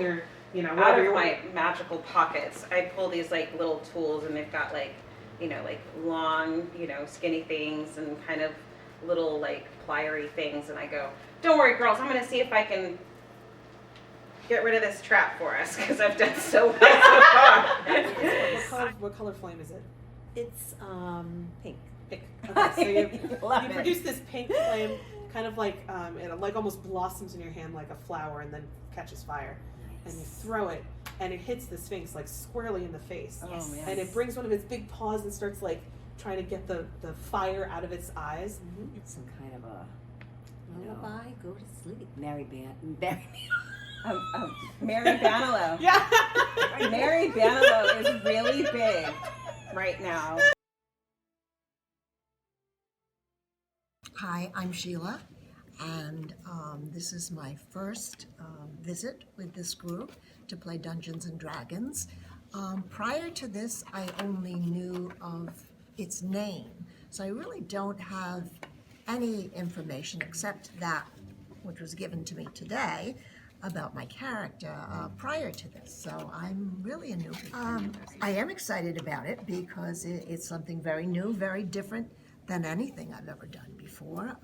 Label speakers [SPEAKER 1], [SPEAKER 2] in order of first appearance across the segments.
[SPEAKER 1] your, you know,
[SPEAKER 2] out of my magical pockets, I pull these like little tools, and they've got like, you know, like long, you know, skinny things and kind of little like plier-y things, and I go, don't worry girls, I'm gonna see if I can get rid of this trap for us, because I've done so well so far.
[SPEAKER 1] What color flame is it?
[SPEAKER 3] It's pink.
[SPEAKER 1] Pink. Okay, so you
[SPEAKER 3] it.
[SPEAKER 1] produce this pink flame, kind of like it like almost blossoms in your hand like a flower, and then catches fire.
[SPEAKER 3] Nice.
[SPEAKER 1] And you throw it, and it hits the Sphinx like squarely in the face.
[SPEAKER 3] Yes.
[SPEAKER 2] Oh, man.
[SPEAKER 1] And it brings one of its big paws and starts like trying to get the fire out of its eyes.
[SPEAKER 3] Mm-hmm. It's some kind of a
[SPEAKER 4] lullaby, go to sleep.
[SPEAKER 3] Mary
[SPEAKER 2] Mary Banilow.
[SPEAKER 1] Yeah.
[SPEAKER 2] Mary Banilow is really big right now.
[SPEAKER 4] Hi, I'm Sheila, and this is my first visit with this group to play Dungeons and Dragons. Prior to this, I only knew of its name, so I really don't have any information except that which was given to me today about my character prior to this. So I'm really a newbie. I am excited about it because it's something very new, very different than anything I've ever done before.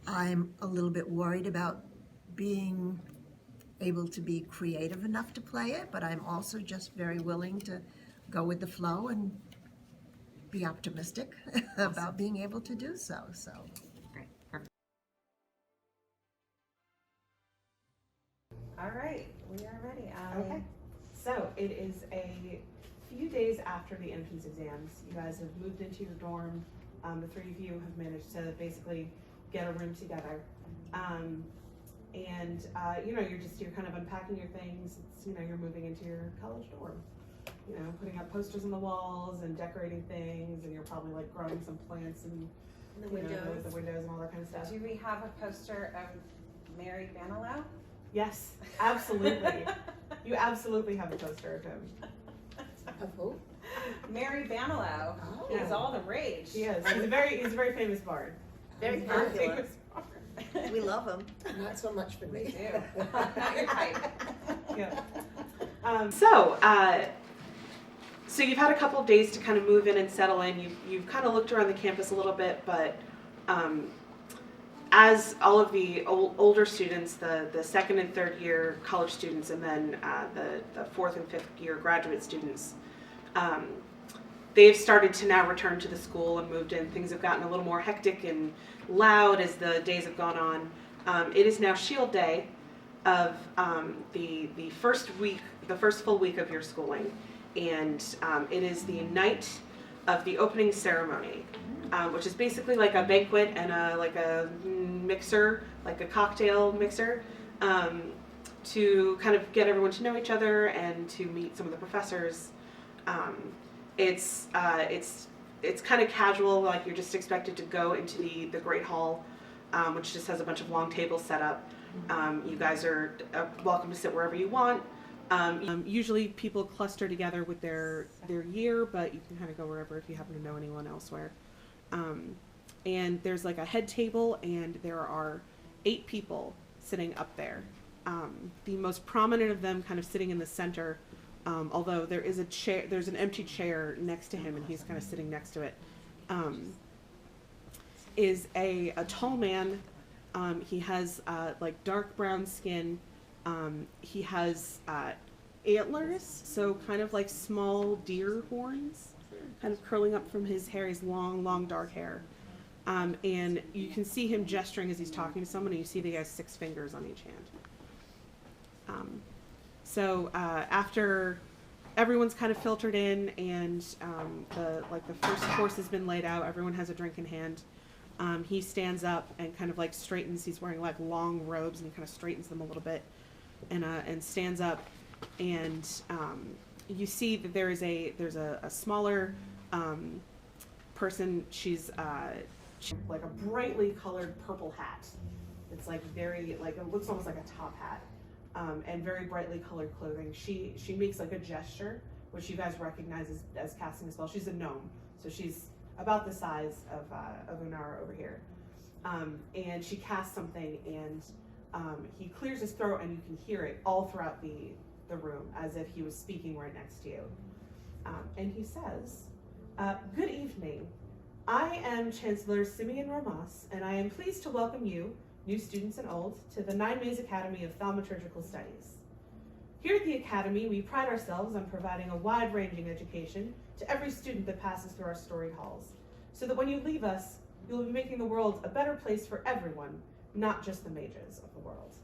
[SPEAKER 4] I'm a little bit worried about being able to be creative enough to play it, but I'm also just very willing to go with the flow and be optimistic about being able to do so. So.
[SPEAKER 2] All right, we are ready.
[SPEAKER 1] Okay. So it is a few days after the entrance exams. You guys have moved into your dorm. The three of you have managed to basically get a room together. You know, you're kind of unpacking your things. It's, you know, you're moving into your college dorm. You know, putting up posters on the walls and decorating things, and you're probably like growing some plants and
[SPEAKER 3] the
[SPEAKER 1] windows and all that kind of stuff.
[SPEAKER 2] Do we have a poster of Mary Banilow?
[SPEAKER 1] Yes, absolutely. You absolutely have a poster of him.
[SPEAKER 4] Of who?
[SPEAKER 2] Mary Banilow is all the rage.
[SPEAKER 1] He is. He's a very famous bard.
[SPEAKER 3] Very
[SPEAKER 1] Very
[SPEAKER 3] popular.
[SPEAKER 1] famous bard.
[SPEAKER 3] We love him.
[SPEAKER 4] Not so much for
[SPEAKER 2] We
[SPEAKER 4] me.
[SPEAKER 2] do. Not your type.
[SPEAKER 1] Yeah. So you've had a couple of days to kind of move in and settle in. You've kind of looked around the campus a little bit, but as all of the older students, the second and third year college students, and then the fourth and fifth year graduate students, they've started to now return to the school and moved in. Things have gotten a little more hectic and loud as the days have gone on. It is now Shield Day of the first full week of your schooling, and it is the night of the opening ceremony, which is basically like a banquet and a mixer, like a cocktail mixer, to kind of get everyone to know each other and to meet some of the professors. It's kind of casual, like you're just expected to go into the Great Hall, which just has a bunch of long tables set up. You guys are welcome to sit wherever you want. Usually people cluster together with their year, but you can kind of go wherever if you happen to know anyone elsewhere. And there's like a head table, and there are 8 people sitting up there. The most prominent of them kind of sitting in the center, although there is a chair, there's an empty chair next to him, and he's kind of sitting next to it, is a tall man. He has like dark brown skin. He has antlers, so kind of like small deer horns, kind of curling up from his hair. His long dark hair. And you can see him gesturing as he's talking to someone, and you see that he has 6 fingers on each hand. After everyone's kind of filtered in, and the first course has been laid out, everyone has a drink in hand. He stands up and kind of like straightens. He's wearing like long robes, and he kind of straightens them a little bit, and stands up. And you see that there's a smaller person. She's like a brightly colored purple hat. It's like very like it looks almost like a top hat, and very brightly colored clothing. She makes like a gesture, which you guys recognize as casting a spell. She's a gnome, so she's about the size of Unara over here, and she casts something, and He clears his throat and you can hear it all throughout the room as if he was speaking right next to you. And he says, "Good evening. I am Chancellor Simeon Ramas, and I am pleased to welcome you, new students and old, to the Ninemaze Academy of Thaumaturgical Studies. Here at the Academy, we pride ourselves on providing a wide-ranging education to every student that passes through our storied halls, so that when you leave us, you will be making the world a better place for everyone, not just the mages of the world.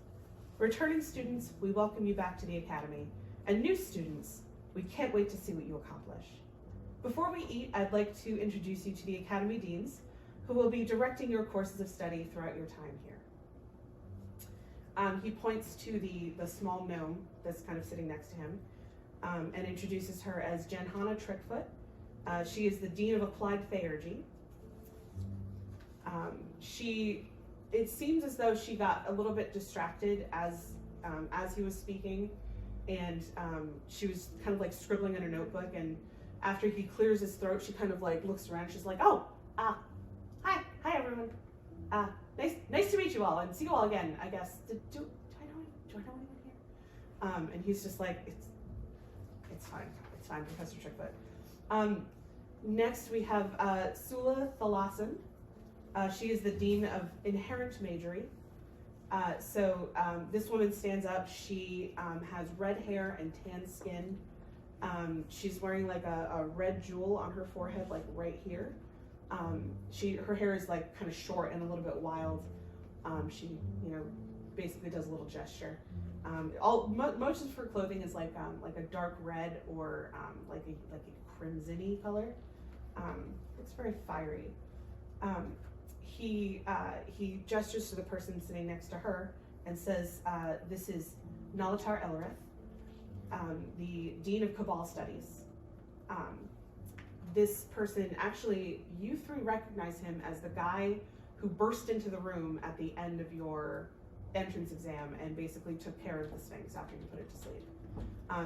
[SPEAKER 1] Returning students, we welcome you back to the Academy, and new students, we can't wait to see what you accomplish. Before we eat, I'd like to introduce you to the Academy Deans, who will be directing your courses of study throughout your time here." He points to the small gnome that's kind of sitting next to him, and introduces her as Janhana Trickfoot. She is the Dean of Applied Theurgy. It seems as though she got a little bit distracted as he was speaking, and she was kind of like scribbling in her notebook, and after he clears his throat, she kind of like looks around. She's like, "Oh, hi everyone. Nice to meet you all and see you all again. I guess. Do I know anyone here?" And he's just like, "It's fine, Professor Trickfoot." Next we have Sula Thalassen. She is the Dean of Inherent Majory. This woman stands up. She has red hair and tan skin. She's wearing like a red jewel on her forehead, like right here. Her hair is like kind of short and a little bit wild. She, basically does a little gesture. Most of her clothing is like a dark red or like a crimson-y color. It's very fiery. He gestures to the person sitting next to her and says, "This is Nalatar Elrith, the Dean of Cabal Studies." This person, actually, you three recognize him as the guy who burst into the room at the end of your entrance exam and basically took care of the Sphinx after you put it to sleep.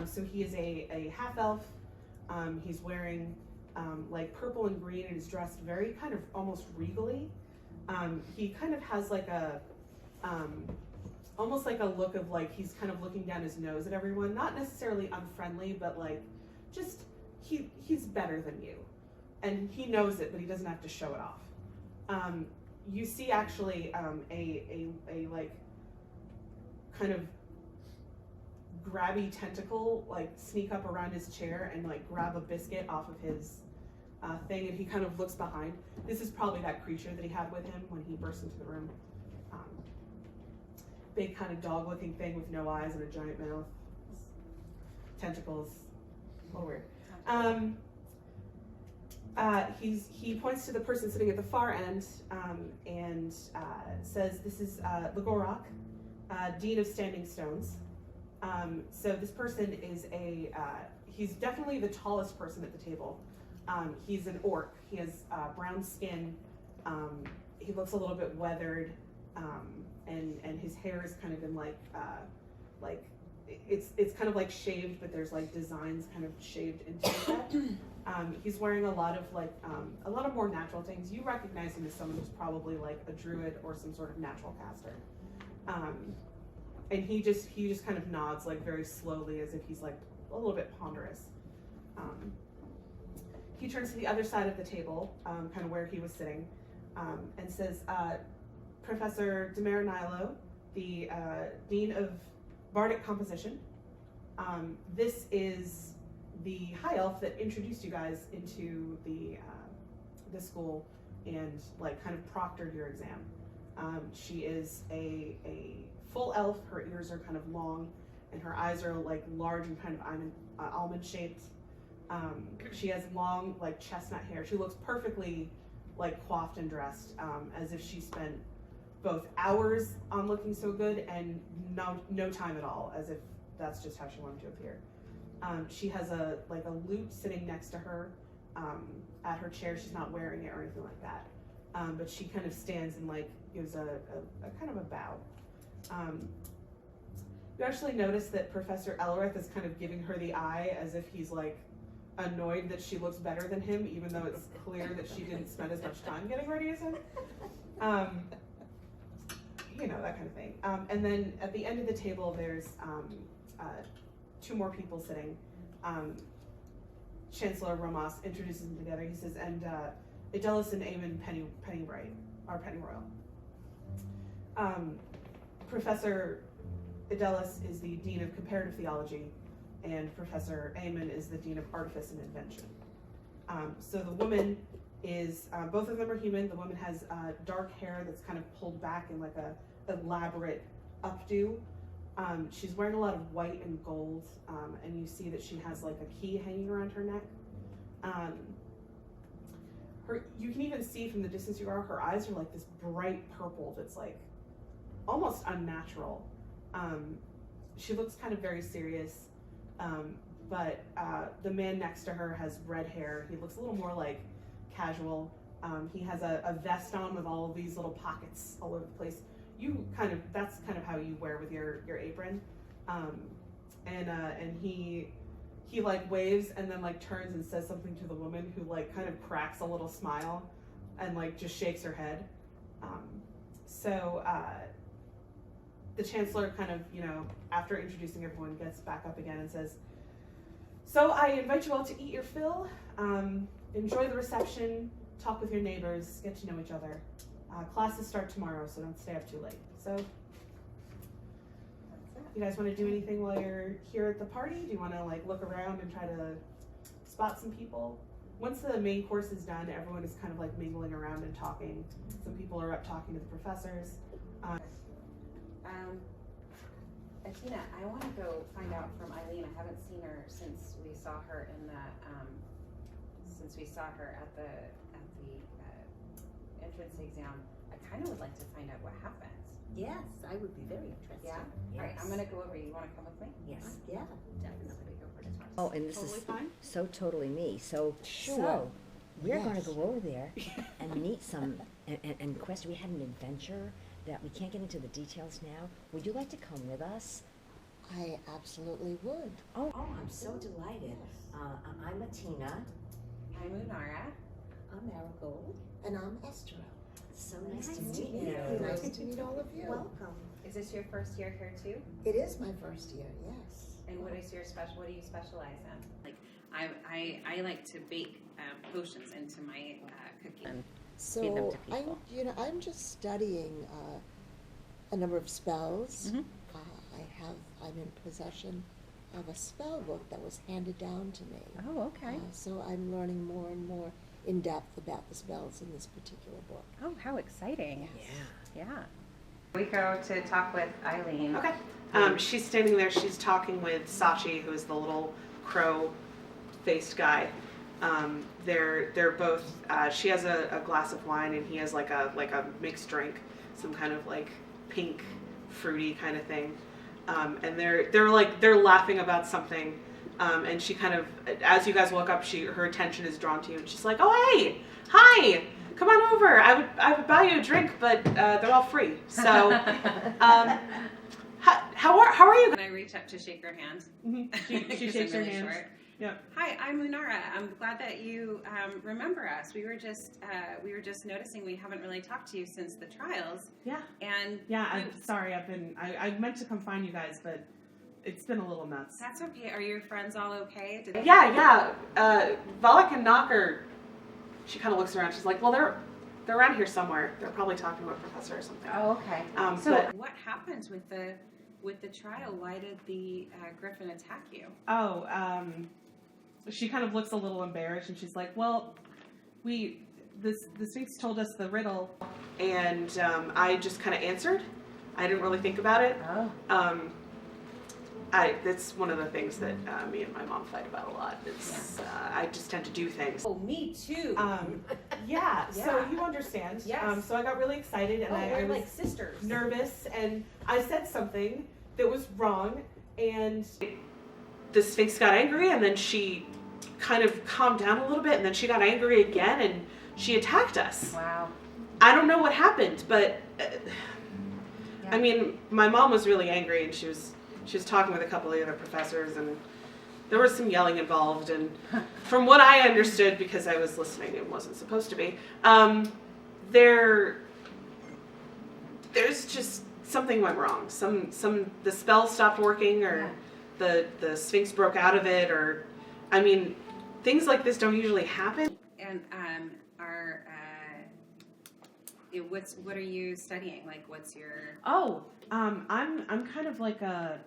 [SPEAKER 1] So he is a half-elf. He's wearing like purple and green and is dressed very kind of almost regally. He kind of has like almost like a look of like he's kind of looking down his nose at everyone, not necessarily unfriendly, but like just he's better than you, and he knows it, but he doesn't have to show it off. You see actually a like kind of grabby tentacle like sneak up around his chair and like grab a biscuit off of his thing, and he kind of looks behind. This is probably that creature that he had with him when he burst into the room. Big kind of dog-looking thing with no eyes and a giant mouth. Tentacles. A little weird. He points to the person sitting at the far end and says, "This is Lagorak, Dean of Standing Stones." So this person is he's definitely the tallest person at the table. He's an orc. He has brown skin. He looks a little bit weathered, and his hair is kind of in like it's kind of like shaved, but there's like designs kind of shaved into it. He's wearing a lot of more natural things. You recognize him as someone who's probably like a druid or some sort of natural caster. And he just kind of nods like very slowly as if he's like a little bit ponderous. He turns to the other side of the table, kind of where he was sitting, and says, "Professor Demaranilo, the Dean of Bardic Composition. This is the high elf that introduced you guys into the school and like kind of proctored your exam. She is a full elf. Her ears are kind of long, and her eyes are like large and kind of almond shaped. She has long like chestnut hair. She looks perfectly like coiffed and dressed, as if she spent both hours on looking so good and no time at all, as if that's just how she wanted to appear. She has a lute sitting next to her at her chair. She's not wearing it or anything like that, but she kind of stands and like gives a kind of a bow. You actually notice that Professor Elrith is kind of giving her the eye as if he's like annoyed that she looks better than him, even though it's clear that she didn't spend as much time getting ready as him. That kind of thing. Okay, and then at the end of the table, there's two more people sitting. Chancellor Romas introduces them together. He says, and Adelis and Eamon Pennyroyal. Professor Adelis is the Dean of Comparative Theology, and Professor Eamon is the Dean of Artifice and Invention. So the woman is, both of them are human. The woman has dark hair that's kind of pulled back in like a elaborate updo. She's wearing a lot of white and gold, and you see that she has like a key hanging around her neck. You can even see from the distance you are, her eyes are like this bright purple that's like almost unnatural. She looks kind of very serious, but the man next to her has red hair. He looks a little more like casual. He has a vest on with all of these little pockets all over the place. That's kind of how you wear with your apron. And he like waves and then like turns and says something to the woman, who like kind of cracks a little smile and like just shakes her head. So the chancellor kind of, after introducing everyone, gets back up again and says, so I invite you all to eat your fill, enjoy the reception, talk with your neighbors, get to know each other. Classes start tomorrow, so don't stay up too late. So, you guys want to do anything while you're here at the party? Do you want to like look around and try to spot some people? Once the main course is done, everyone is kind of like mingling around and talking. Some people are up talking to the professors.
[SPEAKER 2] Atina, I want to go find out from Eileen. I haven't seen her since we saw her at the entrance exam. I kind of would like to find out what happens.
[SPEAKER 3] Yes, I would be very interested.
[SPEAKER 2] Yeah?
[SPEAKER 3] Yes.
[SPEAKER 2] All right, I'm going to go over. You want to come with me?
[SPEAKER 3] Yes, yeah, definitely.
[SPEAKER 2] Go for it.
[SPEAKER 5] Oh, and this
[SPEAKER 1] Totally
[SPEAKER 5] is
[SPEAKER 1] fine.
[SPEAKER 5] so totally me. So we're going to go over there and meet some, and Quest, we had an adventure that we can't get into the details now. Would you like to come with us?
[SPEAKER 4] I absolutely would.
[SPEAKER 3] Oh, I'm so delighted. I'm Atina.
[SPEAKER 2] I'm Unara.
[SPEAKER 3] I'm Marigold.
[SPEAKER 4] And I'm Esther.
[SPEAKER 3] So nice to meet you.
[SPEAKER 4] Nice to meet all of you.
[SPEAKER 3] Welcome.
[SPEAKER 2] Is this your first year here too?
[SPEAKER 4] It is my first year, yes.
[SPEAKER 2] And what is your what do you specialize in? Like, I like to bake potions into my cookies. And feed them
[SPEAKER 4] So
[SPEAKER 2] to people.
[SPEAKER 4] I'm just studying a number of spells.
[SPEAKER 2] Mhm.
[SPEAKER 4] I'm in possession of a spell book that was handed down to me.
[SPEAKER 2] Oh, okay.
[SPEAKER 4] So I'm learning more and more in depth about the spells in this particular book.
[SPEAKER 2] Oh, how exciting.
[SPEAKER 5] Yeah.
[SPEAKER 2] Yeah. We go to talk with Eileen.
[SPEAKER 1] Okay. She's standing there. She's talking with Sachi, who is the little crow-faced guy. They're both. She has a glass of wine, and he has like a mixed drink, some kind of like pink, fruity kind of thing. And they're laughing about something. And she kind of, as you guys walk up, her attention is drawn to you, and she's like, "Oh, hey, hi, come on over. I would buy you a drink, but they're all free. So, how are you?"
[SPEAKER 2] And I reach up to shake her hand.
[SPEAKER 1] Mm-hmm. She
[SPEAKER 2] 'Cause
[SPEAKER 1] shakes
[SPEAKER 2] I'm
[SPEAKER 1] her
[SPEAKER 2] really
[SPEAKER 1] hand.
[SPEAKER 2] short.
[SPEAKER 1] Yeah.
[SPEAKER 2] Hi, I'm Munara. I'm glad that you remember us. We were just noticing we haven't really talked to you since the trials.
[SPEAKER 1] Yeah.
[SPEAKER 2] And
[SPEAKER 1] Yeah. I'm sorry. I meant to come find you guys, but it's been a little nuts.
[SPEAKER 2] that's okay. Are your friends all okay?
[SPEAKER 1] Yeah. Valak and Knocker. She kind of looks around. She's like, "Well, they're around here somewhere. They're probably talking to a professor or something."
[SPEAKER 2] Oh, okay. So
[SPEAKER 1] but-
[SPEAKER 2] what happened with the trial? Why did the Griffin attack you?
[SPEAKER 1] She kind of looks a little embarrassed, and she's like, "Well, the Sphinx told us the riddle, and I just kind of answered. I didn't really think about it.
[SPEAKER 2] Oh.
[SPEAKER 1] That's one of the things that me and my mom fight about a lot. It's I just tend to do things.
[SPEAKER 2] Oh, me too.
[SPEAKER 1] Yeah. So
[SPEAKER 2] Yeah.
[SPEAKER 1] you understand.
[SPEAKER 2] Yes.
[SPEAKER 1] So I got really excited, and I
[SPEAKER 2] we're
[SPEAKER 1] was
[SPEAKER 2] like sisters.
[SPEAKER 1] nervous, and I said something that was wrong, and the Sphinx got angry, and then she kind of calmed down a little bit, and then she got angry again, and she attacked us.
[SPEAKER 2] Wow.
[SPEAKER 1] I don't know what happened, but
[SPEAKER 2] Yeah.
[SPEAKER 1] I mean, my mom was really angry, and she was talking with a couple of the other professors, and there was some yelling involved, and from what I understood, because I was listening and wasn't supposed to be, there's just something went wrong. The spell stopped working, or the Sphinx broke out of it, or, I mean, things like this don't usually happen.
[SPEAKER 6] And what are you studying? Like, what's your?
[SPEAKER 1] Oh, I'm kind of like an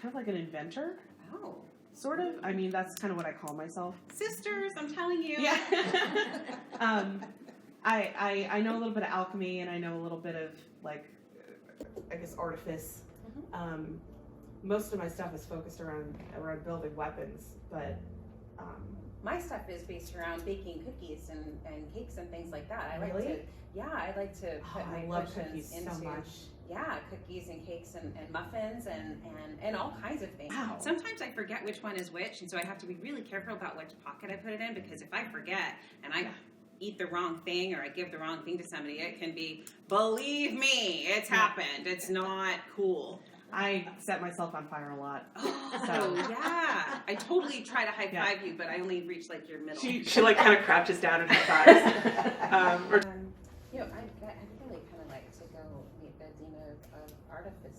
[SPEAKER 1] inventor,
[SPEAKER 6] Oh,
[SPEAKER 1] sort of. I mean, that's kind of what I call myself.
[SPEAKER 6] sisters! I'm telling you.
[SPEAKER 1] Yeah. I know a little bit of alchemy, and I know a little bit of, like, I guess, artifice. Most of my stuff is focused around building weapons, but
[SPEAKER 6] My stuff is based around baking cookies and cakes and things like that. I like
[SPEAKER 1] Really?
[SPEAKER 6] to, yeah, I like to put my
[SPEAKER 1] I love
[SPEAKER 6] passions
[SPEAKER 1] cookies
[SPEAKER 6] into,
[SPEAKER 1] so much.
[SPEAKER 6] yeah, cookies and cakes and muffins and all kinds of things.
[SPEAKER 1] Wow.
[SPEAKER 6] Sometimes I forget which one is which, and so I have to be really careful about which pocket I put it in, because if I forget and I eat the wrong thing or I give the wrong thing to somebody, it can be, believe me, it's happened. It's not cool.
[SPEAKER 1] I set myself on fire a lot.
[SPEAKER 6] Oh, yeah. I totally try to high five you, but I only reach like your middle.
[SPEAKER 1] She like kind of crouches down and high fives.
[SPEAKER 6] You know, I'd really kind of like to go meet the dean of artificery.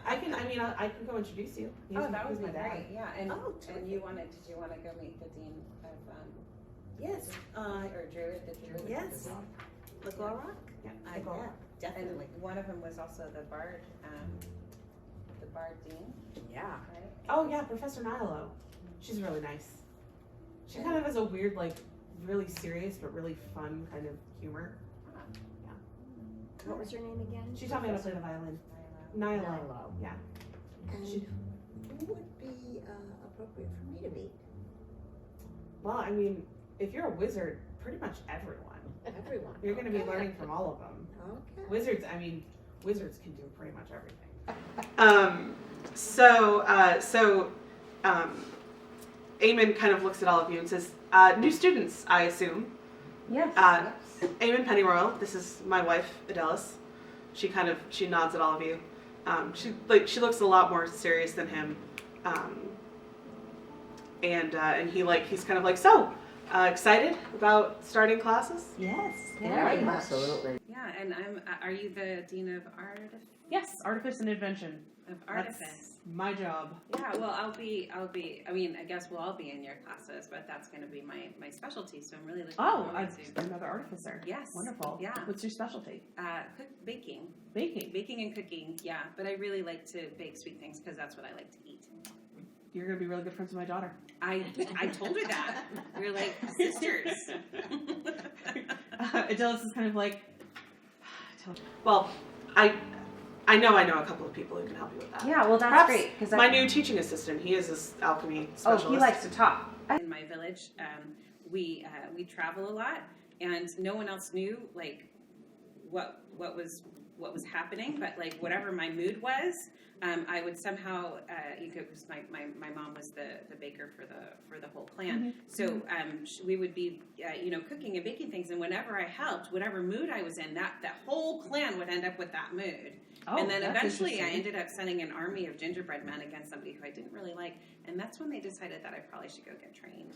[SPEAKER 1] I can go introduce you.
[SPEAKER 6] Oh, that would be
[SPEAKER 1] my dad.
[SPEAKER 6] great. Yeah, and
[SPEAKER 3] Oh,
[SPEAKER 6] and did you want to go meet the dean of
[SPEAKER 3] Yes.
[SPEAKER 6] or Druid, the Druid?
[SPEAKER 3] Yes. Lagorok?
[SPEAKER 1] Yeah,
[SPEAKER 3] Yeah, definitely.
[SPEAKER 6] And one of them was also the Bard dean,
[SPEAKER 3] Yeah.
[SPEAKER 6] right?
[SPEAKER 1] Oh yeah, Professor Nilo. She's really nice. She kind of has a weird, like, really serious but really fun kind of humor.
[SPEAKER 5] What was your name again?
[SPEAKER 1] She taught me how to play the violin. Nilo.
[SPEAKER 5] Nilo.
[SPEAKER 1] Yeah.
[SPEAKER 3] And
[SPEAKER 1] She-
[SPEAKER 3] who would be appropriate for me to meet?
[SPEAKER 1] Well, I mean, if you're a wizard, pretty much everyone.
[SPEAKER 3] Everyone.
[SPEAKER 1] You're going to be
[SPEAKER 3] Okay.
[SPEAKER 1] learning from all of them.
[SPEAKER 3] Okay.
[SPEAKER 1] Wizards can do pretty much everything. Eamon kind of looks at all of you and says, new students, I assume.
[SPEAKER 2] Yes.
[SPEAKER 1] Eamon Pennyroyal, this is my wife, Adelis. She nods at all of you. She looks a lot more serious than him. And he's kind of like, so, excited about starting classes?
[SPEAKER 3] Yes.
[SPEAKER 5] Very much. Absolutely.
[SPEAKER 6] Yeah, and are you the dean of
[SPEAKER 1] Yes, artifice and invention.
[SPEAKER 6] artifice?
[SPEAKER 1] That's my job.
[SPEAKER 6] Yeah, well, I'll be, I mean, I guess we'll all be in your classes, but that's going to be my specialty, so I'm really looking forward to.
[SPEAKER 1] Another artificer.
[SPEAKER 6] Yes.
[SPEAKER 1] Wonderful.
[SPEAKER 6] Yeah.
[SPEAKER 1] What's your specialty?
[SPEAKER 6] Baking.
[SPEAKER 1] Baking.
[SPEAKER 6] Baking and cooking, yeah, but I really like to bake sweet things because that's what I like to eat.
[SPEAKER 1] You're going to be really good friends with my daughter.
[SPEAKER 6] I told her that. We're like sisters.
[SPEAKER 1] Adelis is kind of like, well, I know a couple of people who can help you with that.
[SPEAKER 2] Yeah, well, that's
[SPEAKER 1] Perhaps
[SPEAKER 2] great. Because
[SPEAKER 1] my new teaching assistant, he is this alchemy specialist.
[SPEAKER 2] Oh, he likes to talk.
[SPEAKER 6] In my village, we travel a lot, and no one else knew like what was happening, but like whatever my mood was, I would somehow because my mom was the baker for the whole clan, so we would be cooking and baking things, and whenever I helped, whatever mood I was in, that whole clan would end up with that mood.
[SPEAKER 1] Oh,
[SPEAKER 6] and then
[SPEAKER 1] that's
[SPEAKER 6] eventually I
[SPEAKER 1] interesting.
[SPEAKER 6] ended up sending an army of gingerbread men against somebody who I didn't really like, and that's when they decided that I probably should go get trained.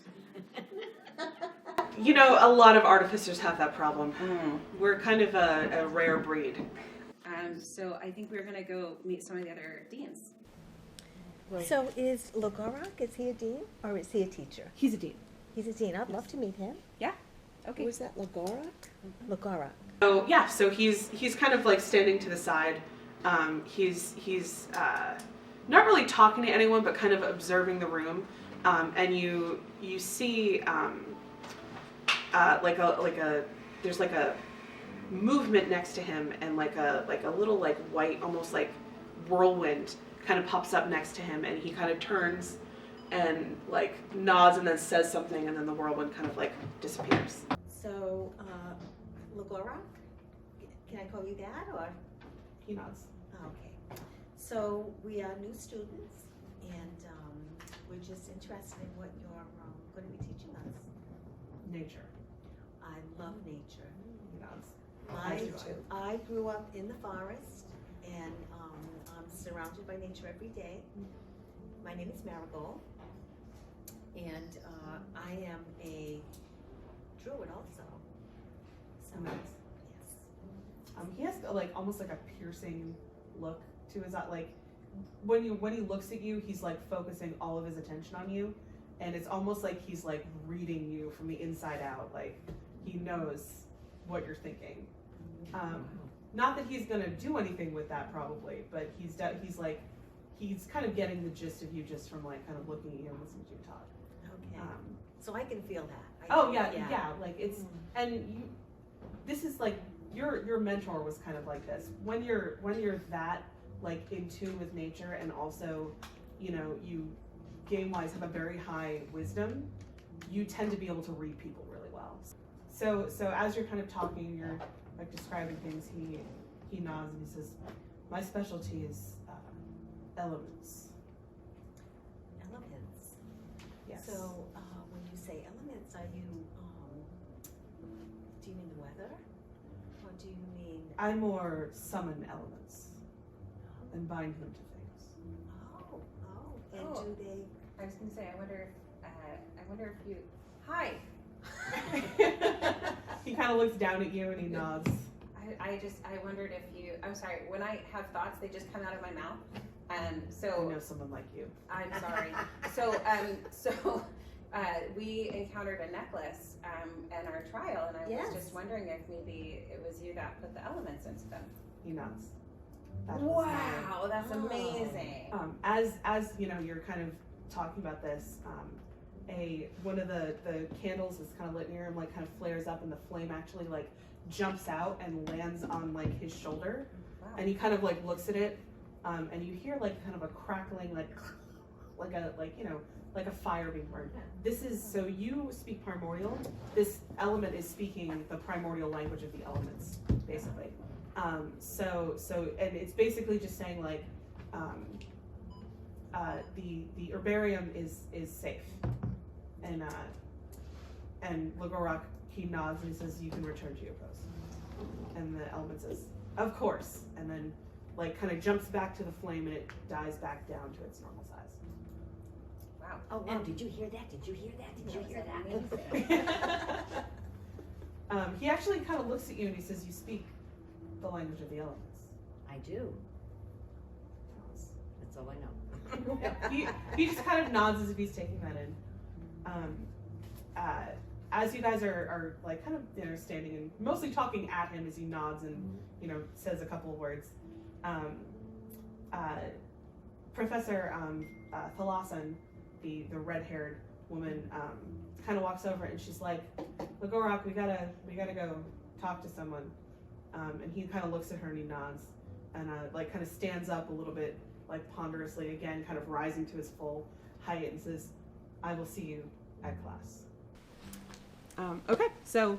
[SPEAKER 1] A lot of artificers have that problem. We're kind of a rare breed.
[SPEAKER 6] So I think we're going to go meet some of the other deans.
[SPEAKER 3] So is Lagorok, is he a dean or is he a teacher?
[SPEAKER 1] He's a dean.
[SPEAKER 3] He's a dean. I'd love to meet him.
[SPEAKER 6] Yeah. Okay.
[SPEAKER 3] Who is that, Lagorok? Lagorok.
[SPEAKER 1] So he's kind of like standing to the side. He's not really talking to anyone, but kind of observing the room. And you see there's like a movement next to him, and like a little like white, almost like whirlwind kind of pops up next to him, and he kind of turns and like nods and then says something, and then the whirlwind kind of like disappears.
[SPEAKER 3] So, Lagorok? Can I call you that or?
[SPEAKER 1] He nods.
[SPEAKER 3] Okay. So we are new students and we're just interested in what you're going to be teaching us.
[SPEAKER 1] Nature.
[SPEAKER 3] I love nature.
[SPEAKER 1] He nods.
[SPEAKER 3] I grew up in the forest and I'm surrounded by nature every day. My name is Marigold and I am a druid also. So
[SPEAKER 1] Nice.
[SPEAKER 3] Yes.
[SPEAKER 1] He has like almost like a piercing look to his eye. Like when he looks at you, he's like focusing all of his attention on you, and it's almost like he's like reading you from the inside out. Like he knows what you're thinking. Not that he's gonna do anything with that probably, but he's kind of getting the gist of you just from like kind of looking at you and listening to you talk.
[SPEAKER 3] Okay. So I can feel that.
[SPEAKER 1] Yeah. Like it's this is like your mentor was kind of like this. When you're that like in tune with nature, and also, you game wise have a very high wisdom, you tend to be able to read people really well. So as you're kind of talking, you're like describing things, he nods and he says, my specialty is elements.
[SPEAKER 3] Elements.
[SPEAKER 1] Yes.
[SPEAKER 3] So when you say elements, are you, do you mean the weather? Or do you mean,
[SPEAKER 1] I more summon elements and bind them to things.
[SPEAKER 3] and
[SPEAKER 2] Oh.
[SPEAKER 3] do they,
[SPEAKER 2] I was gonna say, I wonder if you, hi.
[SPEAKER 1] He kind of looks down at you and he nods.
[SPEAKER 2] I wondered if you, I'm sorry, when I have thoughts, they just come out of my mouth.
[SPEAKER 1] I
[SPEAKER 2] So
[SPEAKER 1] know someone like you.
[SPEAKER 2] I'm sorry. We encountered a necklace in our trial, and I
[SPEAKER 3] Yes.
[SPEAKER 2] was just wondering if maybe it was you that put the elements into them.
[SPEAKER 1] He nods. That was my-
[SPEAKER 2] Wow, that's
[SPEAKER 3] Oh.
[SPEAKER 2] amazing.
[SPEAKER 1] as you're kind of talking about this, one of the candles is kind of lit near him, like kind of flares up, and the flame actually like jumps out and lands on like his shoulder,
[SPEAKER 2] Wow.
[SPEAKER 1] and he kind of like looks at it, and you hear like kind of a crackling, like a fire being burned. This is, so you speak primordial. This element is speaking the primordial language of the elements, basically. And it's basically just saying like, the herbarium is safe, and Lagorok, he nods and he says, you can return to your post. And the element says, of course, and then like kind of jumps back to the flame and it dies back down to its normal size.
[SPEAKER 2] Wow.
[SPEAKER 3] oh,
[SPEAKER 5] Now,
[SPEAKER 3] wow.
[SPEAKER 5] did you hear that? Did you hear that? Did you hear that?
[SPEAKER 2] Amazing.
[SPEAKER 1] He actually kind of looks at you and he says, you speak the language of the elements.
[SPEAKER 5] I do. That's all I know.
[SPEAKER 1] He just kind of nods as if he's taking that in. As you guys are like kind of standing and mostly talking at him as he nods and says a couple of words, Professor Thalasan, the red-haired woman, kind of walks over and she's like, Lagorok, we gotta go talk to someone. And he kind of looks at her and he nods and like kind of stands up a little bit, like ponderously, again kind of rising to his full height, and says, I will see you at class. Okay, so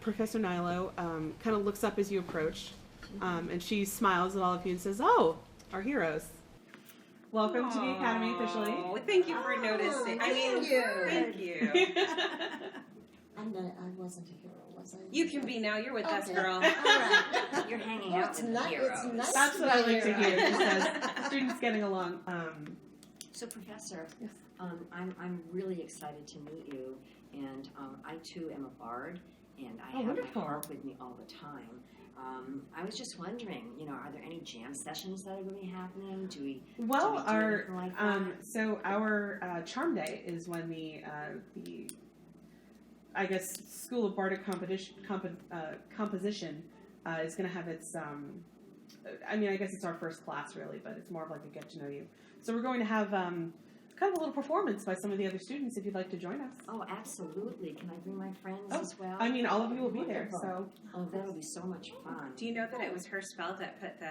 [SPEAKER 1] Professor Nilo kind of looks up as you approach, and she smiles at all of you and says, oh, our heroes. Welcome to the Academy officially.
[SPEAKER 6] Oh, thank you for noticing.
[SPEAKER 3] thank you.
[SPEAKER 6] Thank you.
[SPEAKER 4] I wasn't a hero, was I?
[SPEAKER 6] You can be now. You're with us,
[SPEAKER 4] Okay.
[SPEAKER 6] girl.
[SPEAKER 4] All right.
[SPEAKER 5] You're hanging
[SPEAKER 4] Well,
[SPEAKER 5] out
[SPEAKER 4] it's
[SPEAKER 5] with the
[SPEAKER 4] not-
[SPEAKER 5] heroes.
[SPEAKER 4] it's nice.
[SPEAKER 1] That's what I like to hear. She says, students getting along.
[SPEAKER 5] So, Professor,
[SPEAKER 1] Yes.
[SPEAKER 5] I'm really excited to meet you, and I too am a bard, and I
[SPEAKER 1] Oh,
[SPEAKER 5] have
[SPEAKER 1] wonderful.
[SPEAKER 5] my harp with me all the time. I was just wondering, are there any jam sessions that are going to be happening? Do we
[SPEAKER 1] Well,
[SPEAKER 5] do anything like that?
[SPEAKER 1] so our charm day is when the I guess School of Bardic composition is going to have its I guess it's our first class really, but it's more of like a get to know you. So we're going to have kind of a little performance by some of the other students if you'd like to join us.
[SPEAKER 5] Oh, absolutely. Can I bring my friends
[SPEAKER 1] Oh,
[SPEAKER 5] as well?
[SPEAKER 1] all of you will be there. So
[SPEAKER 5] Oh, that'll be so much fun.
[SPEAKER 6] Do you know that it was her spell that put the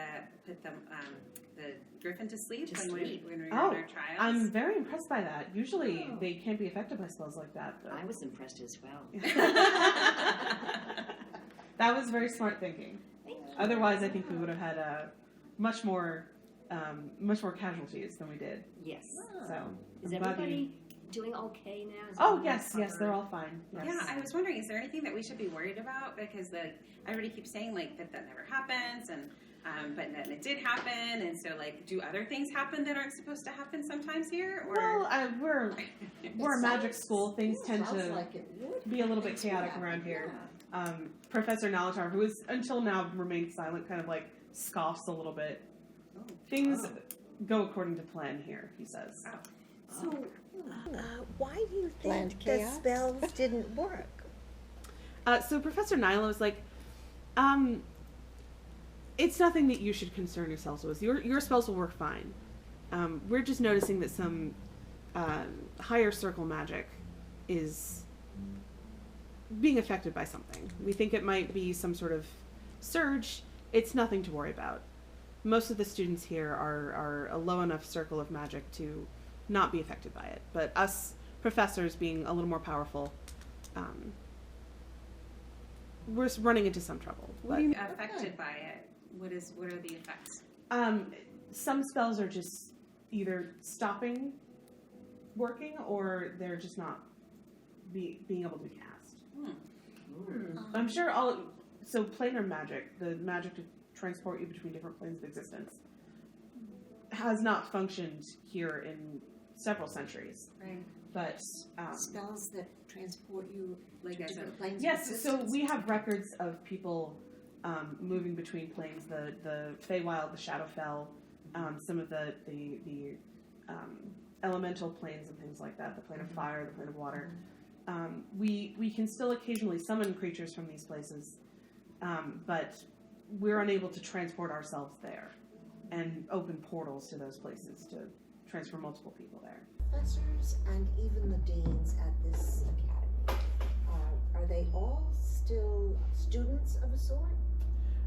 [SPEAKER 6] griffin to sleep
[SPEAKER 5] To
[SPEAKER 6] when
[SPEAKER 5] sleep.
[SPEAKER 6] we were in
[SPEAKER 1] Oh,
[SPEAKER 6] our trials?
[SPEAKER 1] I'm very impressed by that. Usually they can't be affected by spells like that. But
[SPEAKER 5] I was impressed as well.
[SPEAKER 1] that was very smart thinking. Otherwise, I think we would have had much more casualties than we did.
[SPEAKER 5] Yes.
[SPEAKER 1] So
[SPEAKER 5] Is
[SPEAKER 1] I'm glad
[SPEAKER 5] everybody
[SPEAKER 7] doing okay now? Is
[SPEAKER 1] Oh
[SPEAKER 7] everyone
[SPEAKER 1] yes, yes,
[SPEAKER 7] recovered?
[SPEAKER 1] they're all fine. Yes.
[SPEAKER 6] Yeah, I was wondering, is there anything that we should be worried about? Because everybody keeps saying like that never happens, and but then it did happen, and so like, do other things happen that aren't supposed to happen sometimes here? Or
[SPEAKER 1] Well, we're a magic school. Things tend
[SPEAKER 4] Sounds
[SPEAKER 1] to
[SPEAKER 4] like it would.
[SPEAKER 1] be a little bit
[SPEAKER 4] Things would
[SPEAKER 1] chaotic
[SPEAKER 4] happen,
[SPEAKER 1] around here.
[SPEAKER 4] yeah.
[SPEAKER 1] Professor Nalatar, who has until now remained silent, kind of like scoffs a little bit.
[SPEAKER 6] Oh.
[SPEAKER 1] Things go according to plan here, he says.
[SPEAKER 6] Oh.
[SPEAKER 3] So, why do you
[SPEAKER 4] Planned
[SPEAKER 3] think the
[SPEAKER 4] chaos?
[SPEAKER 3] spells didn't work?
[SPEAKER 1] So Professor Nyla was like, it's nothing that you should concern yourselves with. Your spells will work fine. We're just noticing that some higher circle magic is being affected by something. We think it might be some sort of surge. It's nothing to worry about. Most of the students here are a low enough circle of magic to not be affected by it. But us professors being a little more powerful, we're running into some trouble.
[SPEAKER 6] What do you mean affected by it? What are the effects?
[SPEAKER 1] Some spells are just either stopping working or they're just not being able to be cast. I'm sure so planar magic, the magic to transport you between different planes of existence, has not functioned here in several centuries.
[SPEAKER 6] Right.
[SPEAKER 1] But
[SPEAKER 4] Spells that transport you
[SPEAKER 6] Like
[SPEAKER 4] to
[SPEAKER 6] as a
[SPEAKER 4] different planes of
[SPEAKER 1] yes, so
[SPEAKER 4] existence.
[SPEAKER 1] we have records of people moving between planes, the Feywild, the Shadowfell, some of the elemental planes and things like that, the plane of fire, the plane of water. We can still occasionally summon creatures from these places, but we're unable to transport ourselves there and open portals to those places to transfer multiple people there.
[SPEAKER 3] Professors and even the deans at this academy, are they all still students of a sort?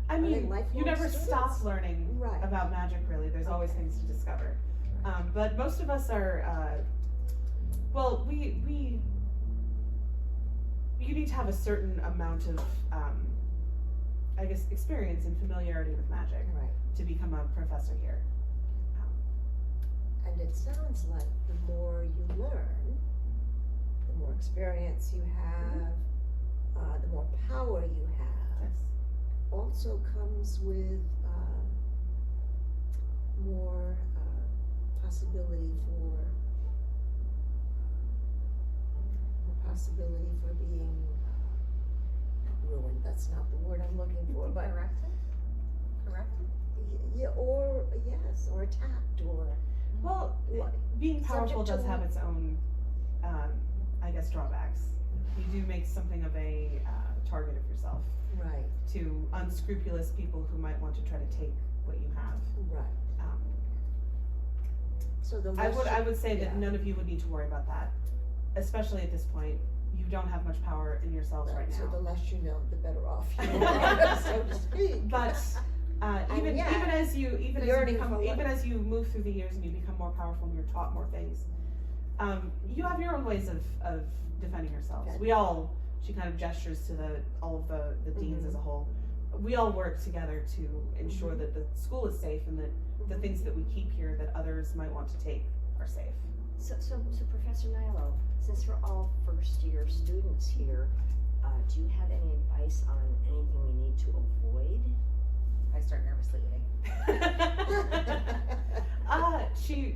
[SPEAKER 1] I
[SPEAKER 3] Are they
[SPEAKER 1] mean,
[SPEAKER 3] lifelong
[SPEAKER 1] you never
[SPEAKER 3] students?
[SPEAKER 1] stop learning
[SPEAKER 3] Right.
[SPEAKER 1] about magic, really. There's always things to discover. But most of us are, well, you need to have a certain amount of, I guess, experience and familiarity with magic
[SPEAKER 3] Right.
[SPEAKER 1] to become a professor here.
[SPEAKER 3] And it sounds like the more you learn, the more experience you have, the more power you have,
[SPEAKER 1] Yes.
[SPEAKER 3] also comes with more possibility for being ruined. That's not the word I'm looking for, but
[SPEAKER 2] Corrected?
[SPEAKER 3] yeah, or yes, or attacked, or
[SPEAKER 1] Well, being powerful
[SPEAKER 3] Subject to
[SPEAKER 1] does have its own, I guess, drawbacks. You do make something of a target of yourself
[SPEAKER 3] right,
[SPEAKER 1] to unscrupulous people who might want to try to take what you have.
[SPEAKER 3] right. So the
[SPEAKER 1] I
[SPEAKER 3] less
[SPEAKER 1] would say that
[SPEAKER 3] yeah.
[SPEAKER 1] none of you would need to worry about that, especially at this point. You don't have much power in yourselves right
[SPEAKER 3] So the
[SPEAKER 1] now.
[SPEAKER 3] less you know, the better off you are, so to speak.
[SPEAKER 1] But even
[SPEAKER 3] yet,
[SPEAKER 1] as you
[SPEAKER 3] yearning for
[SPEAKER 1] even
[SPEAKER 3] what-
[SPEAKER 1] as you move through the years and you become more powerful and you're taught more things, you have your own ways of defending yourselves.
[SPEAKER 3] Okay.
[SPEAKER 1] We all, she kind of gestures to all of the deans as a whole. We all work together to ensure that the school is safe and that the things that we keep here that others might want to take are safe.
[SPEAKER 5] So Professor Nilo, since we're all first year students here, do you have any advice on anything we need to avoid?
[SPEAKER 2] I start nervously eating.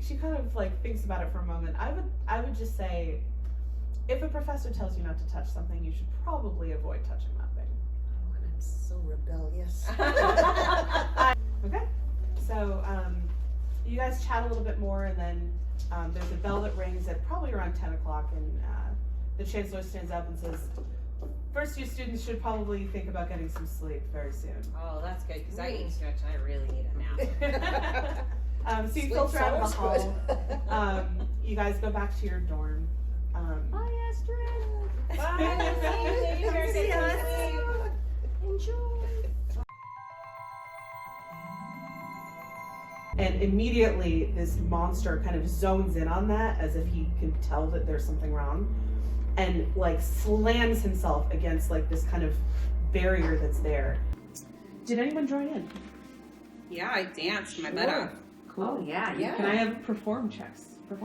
[SPEAKER 1] She kind of like thinks about it for a moment. I would just say, if a professor tells you not to touch something, you should probably avoid touching that thing.
[SPEAKER 3] Oh, and I'm so rebellious.
[SPEAKER 1] Okay, so you guys chat a little bit more, and then there's a bell that rings at probably around 10 o'clock, and the chancellor stands up and says, first year students should probably think about getting some sleep very soon.
[SPEAKER 2] Oh, that's good, because I eat so much and I really need a nap.
[SPEAKER 1] So you
[SPEAKER 3] Sleep
[SPEAKER 1] filter out of the
[SPEAKER 3] sounds
[SPEAKER 1] hall.
[SPEAKER 3] good.
[SPEAKER 1] You guys go back to your dorm.
[SPEAKER 5] Bye, Astrid.
[SPEAKER 2] Bye.
[SPEAKER 3] See ya.
[SPEAKER 5] Enjoy.
[SPEAKER 1] And immediately this monster kind of zones in on that as if he can tell that there's something wrong, and like slams himself against like this kind of barrier that's there. Did anyone join in?
[SPEAKER 6] Yeah, I danced my butt off.
[SPEAKER 1] Cool.
[SPEAKER 5] Yeah,
[SPEAKER 3] Yeah.
[SPEAKER 1] Can I have performance checks?
[SPEAKER 6] Oh.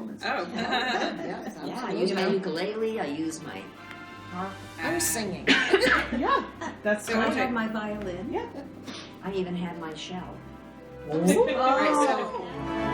[SPEAKER 3] Yes,
[SPEAKER 5] Yeah, I
[SPEAKER 3] absolutely.
[SPEAKER 5] use my ukulele, I use my harp.
[SPEAKER 4] I'm singing.
[SPEAKER 1] Yeah, that's
[SPEAKER 6] So
[SPEAKER 5] I
[SPEAKER 1] perfect.
[SPEAKER 5] have my violin.
[SPEAKER 1] Yeah.
[SPEAKER 5] I even had my shell.
[SPEAKER 6] All right, so
[SPEAKER 3] Oh.